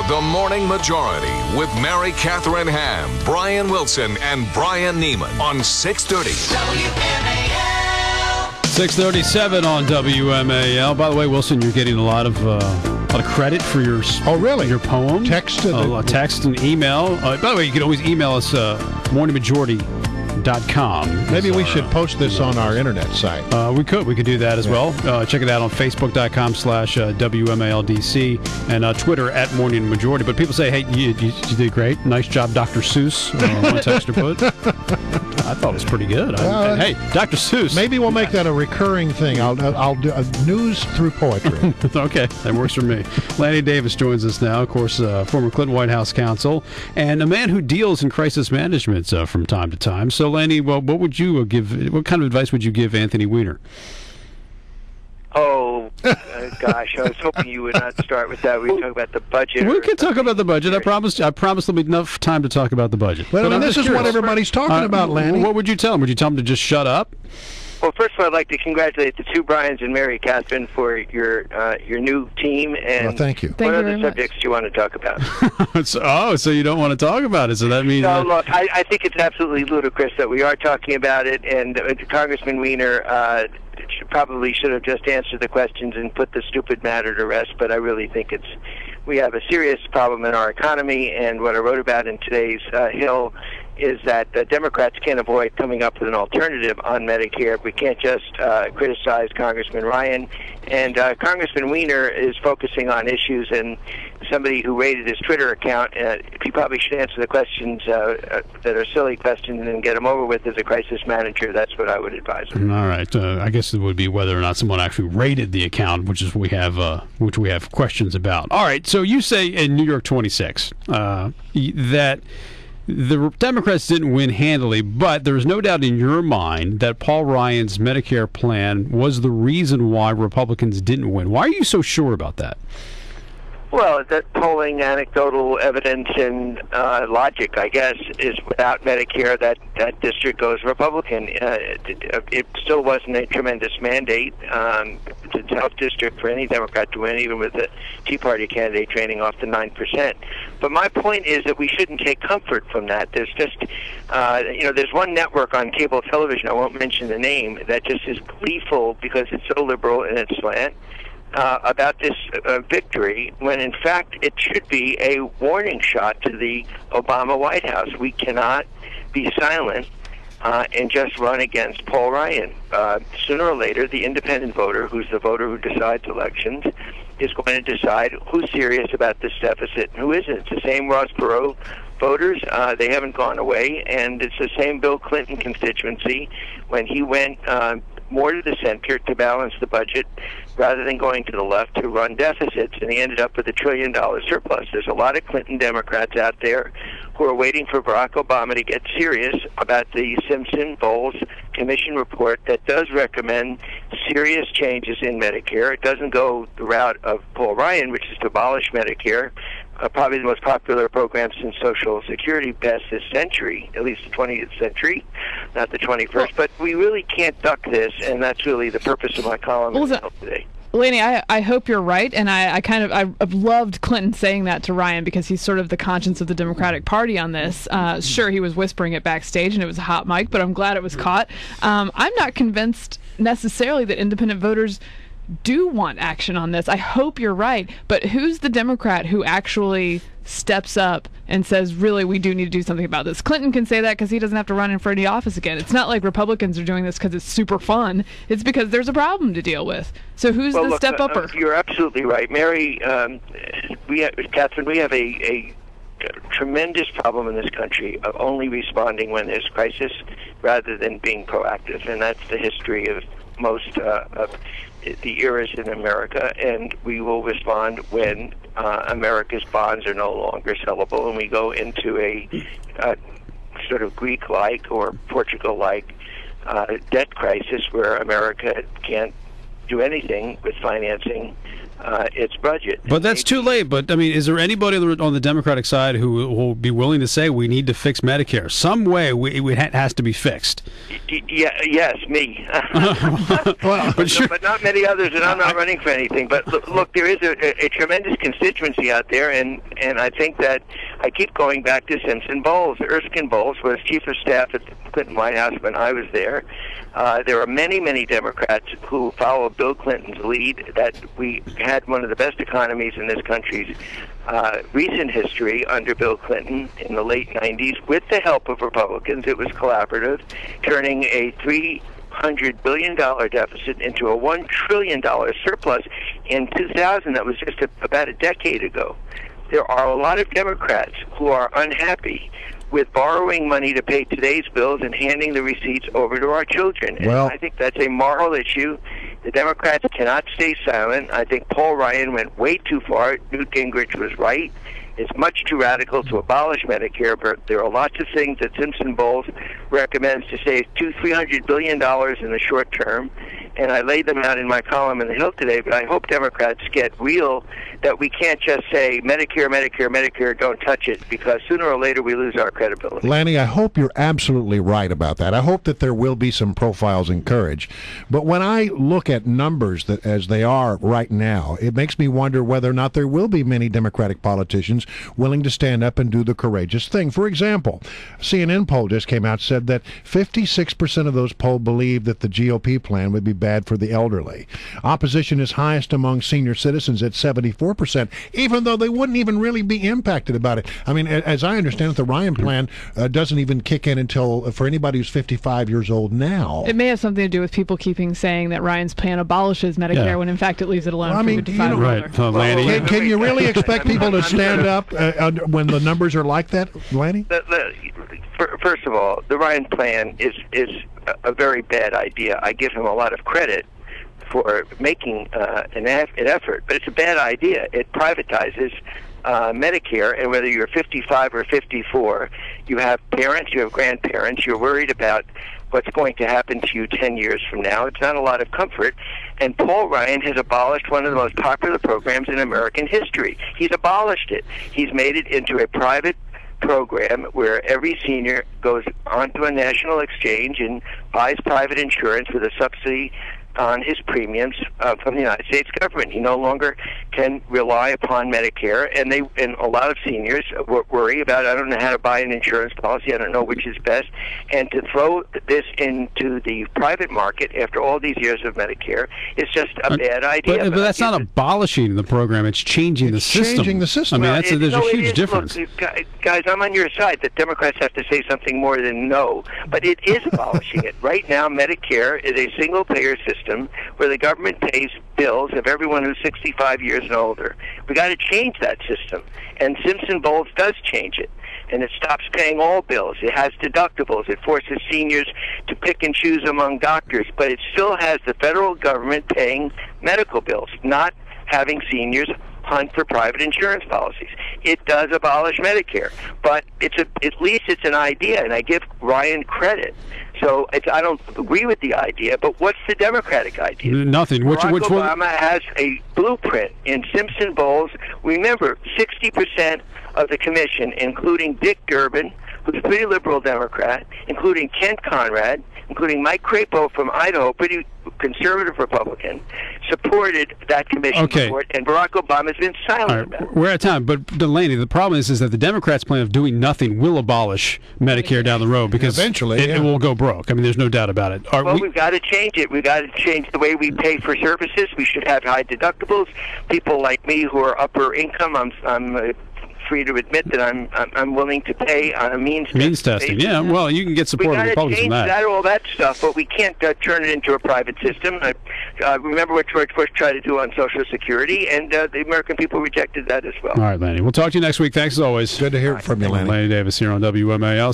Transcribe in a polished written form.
Now, the Morning Majority with Mary Catherine Ham, Brian Wilson, and Brian Neiman on 630. WMAL. 6:37 on WMAL. By the way, Wilson, you're getting a lot of credit for your your poem. Text and email. By the way, you can always email us morningmajority.com. Maybe we should post this on our internet site. We could do that as well. Check it out on facebook.com/WMALDC and Twitter @morningmajority. But people say, hey, you did great. Nice job, Dr. Seuss. One texter put. I thought it was pretty good. Hey, Dr. Seuss. Maybe we'll make that a recurring thing. I'll do news through poetry. Okay, that works for me. Lanny Davis joins us now, of course, former Clinton White House counsel, and a man who deals in crisis management from time to time. So, Lanny, what would you give? What kind of advice would you give Anthony Weiner? Oh, gosh, I was hoping you would not start with that. We talk about the budget. We can talk about the budget. I promise there'll be enough time to talk about the budget. But this is what everybody's talking about, Lanny. What would you tell him? Would you tell him to just shut up? Well, first of all, I'd like to congratulate the two Brians and Mary Catherine for your new team. And thank you. What other subjects do you want to talk about? So you don't want to talk about it. So that means... No, look, I think it's absolutely ludicrous that we are talking about it, and Congressman Weiner probably should have just answered the questions and put the stupid matter to rest, but I really think we have a serious problem in our economy, and what I wrote about in today's Hill is that the Democrats can't avoid coming up with an alternative on Medicare. We can't just criticize Congressman Ryan. And Congressman Weiner is focusing on issues, and somebody who rated his Twitter account, he probably should answer the questions that are silly questions and then get them over with as a crisis manager. That's what I would advise him. All right. I guess it would be whether or not someone actually rated the account, which is we have questions about. All right. So you say in New York 26 that the Democrats didn't win handily, but there's no doubt in your mind that Paul Ryan's Medicare plan was the reason why Republicans didn't win. Why are you so sure about that? Well, that polling, anecdotal evidence, and logic, I guess, is without Medicare, that district goes Republican. It still wasn't a tremendous mandate. It's a tough district for any Democrat to win, even with the Tea Party candidate training off the 9%. But my point is that we shouldn't take comfort from that. There's just, there's one network on cable television, I won't mention the name, that just is gleeful because it's so liberal in its slant about this victory, when in fact it should be a warning shot to the Obama White House. We cannot be silent and just run against Paul Ryan. Sooner or later, the independent voter, who's the voter who decides elections, is going to decide who's serious about this deficit and who isn't. It's the same Ross Perot voters. They haven't gone away, and it's the same Bill Clinton constituency when he went more to the center to balance the budget rather than going to the left to run deficits, and he ended up with $1 trillion surplus. There's a lot of Clinton Democrats out there who are waiting for Barack Obama to get serious about the Simpson-Bowles Commission report that does recommend serious changes in Medicare. It doesn't go the route of Paul Ryan, which is to abolish Medicare, probably the most popular program since Social Security passed this century, at least the 20th century, not the 21st. But we really can't duck this, and that's really the purpose of my column today. Lanny, I hope you're right, and I've loved Clinton saying that to Ryan because he's sort of the conscience of the Democratic Party on this. Sure, he was whispering it backstage, and it was a hot mic, but I'm glad it was caught. I'm not convinced necessarily that independent voters do want action on this. I hope you're right, but who's the Democrat who actually steps up and says, really, we do need to do something about this? Clinton can say that because he doesn't have to run in for any office again. It's not like Republicans are doing this because it's super fun. It's because there's a problem to deal with. So who's the step-upper? You're absolutely right. Mary, Catherine, we have a tremendous problem in this country of only responding when there's crisis rather than being proactive, and that's the history of most of the eras in America, and we will respond when America's bonds are no longer sellable and we go into a sort of Greek-like or Portugal-like debt crisis where America can't do anything with financing its budget. But that's too late. But, I mean, is there anybody on the Democratic side who will be willing to say we need to fix Medicare? Some way it has to be fixed. Yes, me. But not many others, and I'm not running for anything. But look, there is a tremendous constituency out there, and I think that I keep going back to Simpson Bowles. Erskine Bowles was chief of staff at the Clinton White House when I was there. There are many, many Democrats who follow Bill Clinton's lead, that we had one of the best economies in this country's recent history under Bill Clinton in the late 90s with the help of Republicans. It was collaborative, turning a $300 billion deficit into a $1 trillion surplus in 2000. That was just about a decade ago. There are a lot of Democrats who are unhappy with borrowing money to pay today's bills and handing the receipts over to our children. Well, and I think that's a moral issue. The Democrats cannot stay silent. I think Paul Ryan went way too far. Newt Gingrich was right. It's much too radical to abolish Medicare, but there are lots of things that Simpson Bowles recommends to save $200-300 billion in the short term, and I laid them out in my column in the Hill today. But I hope Democrats get real, that we can't just say Medicare, Medicare, Medicare, don't touch it, because sooner or later we lose our credibility. Lanny, I hope you're absolutely right about that. I hope that there will be some profiles in courage. But when I look at numbers that as they are right now, it makes me wonder whether or not there will be many Democratic politicians willing to stand up and do the courageous thing. For example, a CNN poll just came out, said that 56% of those polled believe that the GOP plan would be bad for the elderly. Opposition is highest among senior citizens at 74%, even though they wouldn't even really be impacted about it. I mean, as I understand it, the Ryan plan doesn't even kick in until for anybody who's 55 years old now. It may have something to do with people keeping saying that Ryan's plan abolishes Medicare when in fact it leaves it alone for 55 and right. older. Lanny, Can you really expect people to stand up when the numbers are like that, Lanny? First of all, the Ryan plan is a very bad idea. I give him a lot of credit for making an effort, but it's a bad idea. It privatizes Medicare, and whether you're 55 or 54, you have parents, you have grandparents, you're worried about what's going to happen to you 10 years from now. It's not a lot of comfort. And Paul Ryan has abolished one of the most popular programs in American history. He's abolished it. He's made it into a private program where every senior goes onto a national exchange and buys private insurance with a subsidy on his premiums from the United States government. He no longer can rely upon Medicare, and a lot of seniors worry about, I don't know how to buy an insurance policy, I don't know which is best, and to throw this into the private market after all these years of Medicare is just a bad idea. But that's not abolishing the program, it's changing the system. Changing the system. I mean, there's a huge difference. Look, guys, I'm on your side that Democrats have to say something more than no, but it is abolishing it. Right now, Medicare is a single-payer system where the government pays bills of everyone who's 65 years and older. We got to change that system, and Simpson Bowles does change it. And it stops paying all bills. It has deductibles. It forces seniors to pick and choose among doctors, but it still has the federal government paying medical bills, not having seniors hunt for private insurance policies. It does abolish Medicare, but at least it's an idea, and I give Ryan credit. So I don't agree with the idea, but what's the Democratic idea? Nothing. Barack Obama has a blueprint in Simpson Bowles. Remember, 60% of the commission, including Dick Durbin, who's a pretty liberal Democrat, including Kent Conrad, including Mike Crapo from Idaho, pretty conservative Republican, supported that commission report, and Barack Obama's been silent about it. We're out of time, but Delaney, the problem is that the Democrats' plan of doing nothing will abolish Medicare down the road because eventually it will go broke. I mean, there's no doubt about it. We've got to change it. We've got to change the way we pay for services. We should have high deductibles. People like me who are upper income, I'm free to admit that I'm willing to pay on a means testing. Yeah, well, you can get support of Republicans on that. All that stuff, but we can't turn it into a private system. Remember what George Bush tried to do on Social Security, and the American people rejected that as well. All right, Lanny. We'll talk to you next week. Thanks as always. Good to hear from you, Lanny. Lanny Davis here on WMAL.